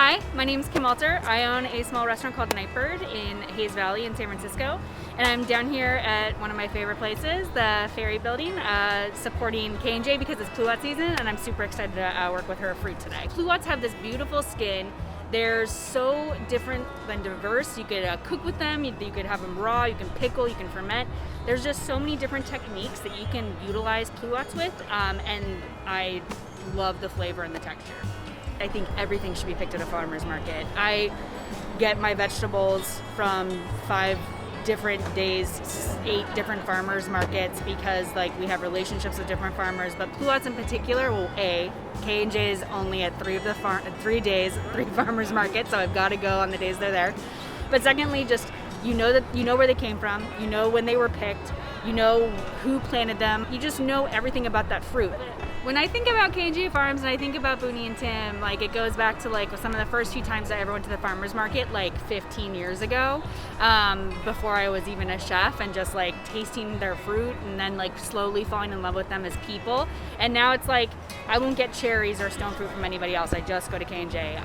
Hi, my name is Kim Alter. I own a small restaurant called Nightbird in Hayes Valley in San Francisco. And I'm down here at one of my favorite places, the Ferry Building, supporting K&J because it's Pluot season, and I'm super excited to work with her fruit today. Pluots have this beautiful skin. They're so different and diverse. You could cook with them, you could have them raw, you can pickle, you can ferment. There's just so many different techniques that you can utilize Pluots with, and I love the flavor and the texture. I think everything should be picked at a farmer's market. I get my vegetables from 5 different days, 8 different farmers markets because we have relationships with different farmers, but Pluots in particular, well, K&J is only at 3 farmers markets, so I've got to go on the days they're there. But secondly, just you know where they came from, you know when they were picked, you know who planted them, you just know everything about that fruit. When I think about K&J Farms and I think about Booney and Tim, it goes back to some of the first few times I ever went to the farmer's market 15 years ago, before I was even a chef, and just tasting their fruit and then slowly falling in love with them as people. And now it's I won't get cherries or stone fruit from anybody else. I just go to K&J.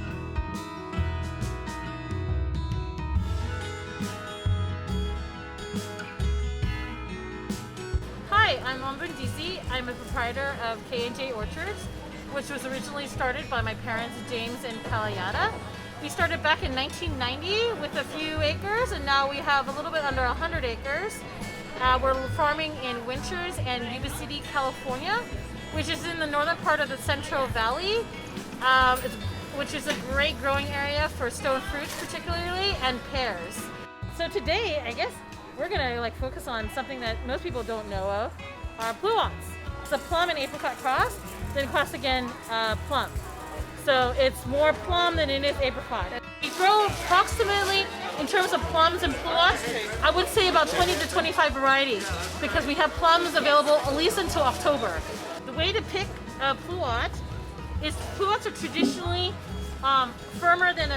Hi, I'm Aomboon Deasy. I'm a proprietor of K&J Orchards, which was originally started by my parents, James and Kalayana. We started back in 1990 with a few acres, and now we have a little bit under 100 acres. We're farming in Winters and Yuba City, California, which is in the northern part of the Central Valley, which is a great growing area for stone fruits particularly, and pears. So today, I guess, we're gonna focus on something that most people don't know of, are pluots. It's a plum and apricot cross, then cross again plum. So it's more plum than it is apricot. We grow approximately, in terms of plums and pluots, I would say about 20 to 25 varieties, because we have plums available at least until October. The way to pick a pluot is pluots are traditionally firmer than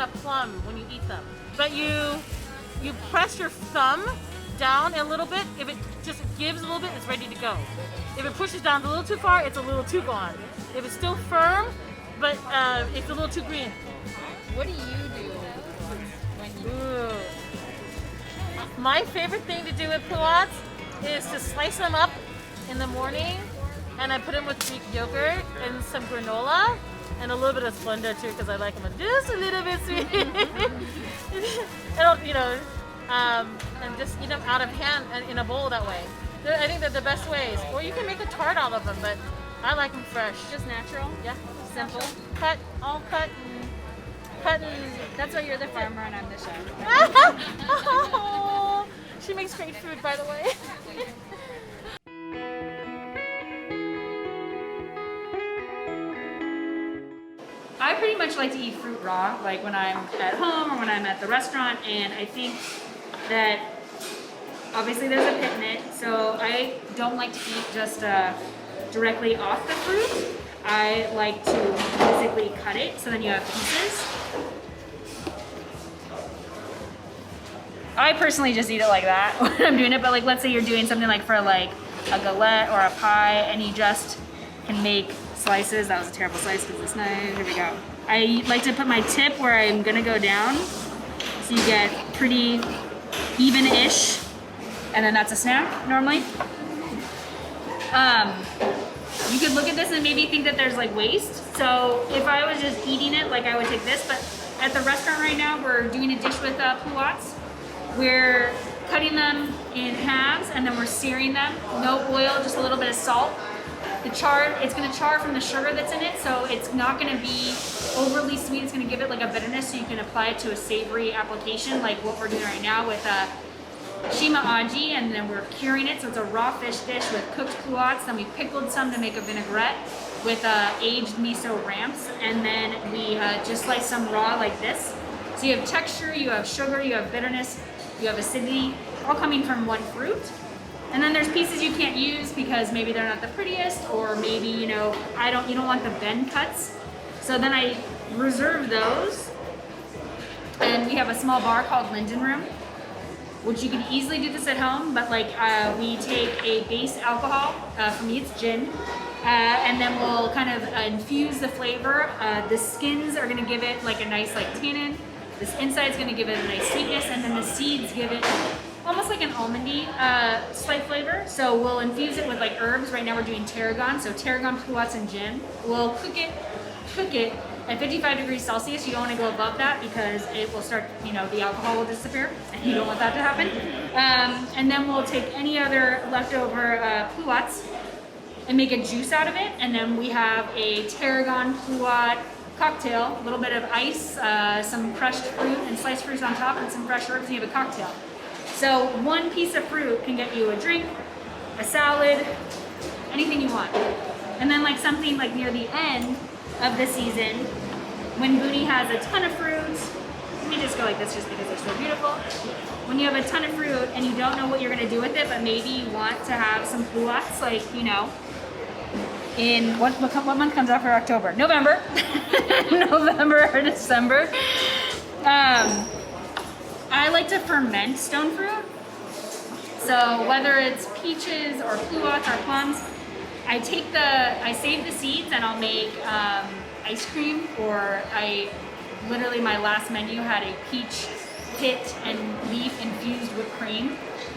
a plum when you eat them. But you press your thumb down a little bit. If it just gives a little bit, it's ready to go. If it pushes down a little too far, it's a little too gone. If it's still firm, but it's a little too green. What do you do when you... My favorite thing to do with pluots is to slice them up in the morning, and I put them with Greek yogurt and some granola, and a little bit of Splenda too, because I like them just a little bit sweet. And just eat them out of hand and in a bowl that way. I think they're the best ways. Or you can make a tart out of them, but I like them fresh. Just natural? Yeah. Simple? Cut and... That's why you're the farmer and I'm the chef. Oh, she makes great food, by the way. I pretty much like to eat fruit raw, when I'm at home or when I'm at the restaurant, and I think that obviously there's a pit in it, so I don't like to eat just directly off the fruit. I like to physically cut it, so then you have pieces. I personally just eat it like that when I'm doing it, but let's say you're doing something for a galette or a pie, and you just can make slices. That was a terrible slice because it's knife. Here we go. I like to put my tip where I'm gonna go down, so you get pretty even-ish, and then that's a snack normally. You could look at this and maybe think that there's waste. So if I was just eating it, I would take this. But at the restaurant right now, we're doing a dish with pluots. We're cutting them in halves, and then we're searing them. No oil, just a little bit of salt. The char, it's going to char from the sugar that's in it, so it's not going to be overly sweet. It's going to give it a bitterness, so you can apply it to a savory application like what we're doing right now with shima aji, and then we're curing it, so it's a raw fish dish with cooked pluots. Then we pickled some to make a vinaigrette with aged miso ramps, and then we just slice some raw like this. So you have texture, you have sugar, you have bitterness, you have acidity, all coming from one fruit. And then there's pieces you can't use because maybe they're not the prettiest, or maybe you don't want the bend cuts. So then I reserve those, and we have a small bar called Linden Room, which you can easily do this at home. But we take a base alcohol. For me, it's gin. And then we'll kind of infuse the flavor. The skins are gonna give it like a nice like tannin. This inside's gonna give it a nice sweetness, and then the seeds give it almost like an almondy slight flavor. So we'll infuse it with like herbs. Right now we're doing tarragon, so tarragon, pluots, and gin. We'll cook it at 55 degrees Celsius. You don't want to go above that because it will start, the alcohol will disappear, and you don't want that to happen. And then we'll take any other leftover pluots and make a juice out of it. And then we have a tarragon pluot cocktail, a little bit of ice, some crushed fruit and sliced fruits on top, and some fresh herbs, and you have a cocktail. So one piece of fruit can get you a drink, a salad, anything you want. And then like something like near the end of the season, when Boonie has a ton of fruits, let me just go like this just because they're so beautiful. When you have a ton of fruit and you don't know what you're gonna do with it, but maybe you want to have some pluots, like, in what month comes out for October? November. November or December. I like to ferment stone fruit. So whether it's peaches or pluots or plums, I save the seeds and I'll make ice cream, or literally my last menu had a peach pit and leaf infused with cream.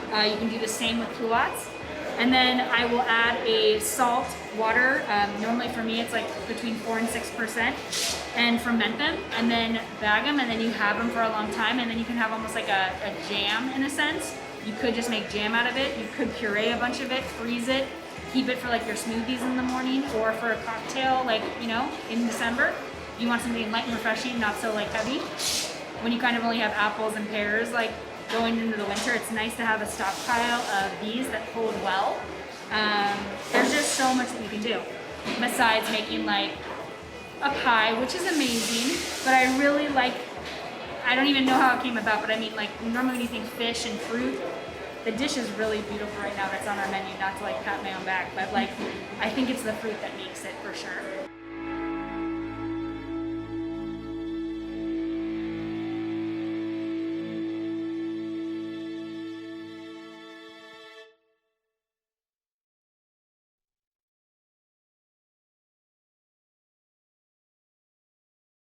You can do the same with pluots. And then I will add a salt water. Normally for me it's like between 4 and 6%, and ferment them, and then bag them, and then you have them for a long time, and then you can have almost like a jam in a sense. You could just make jam out of it. You could puree a bunch of it, freeze it, keep it for like your smoothies in the morning, or for a cocktail, like, in December. You want something light and refreshing, not so like heavy. When you kind of only have apples and pears, like going into the winter, it's nice to have a stockpile of these that hold well. There's just so much that you can do besides making like a pie, which is amazing, but I really like, I don't even know how it came about, but I mean, like, normally when you think fish and fruit, the dish is really beautiful right now that's on our menu, not to like pat my own back, but like, I think it's the fruit that makes it for sure.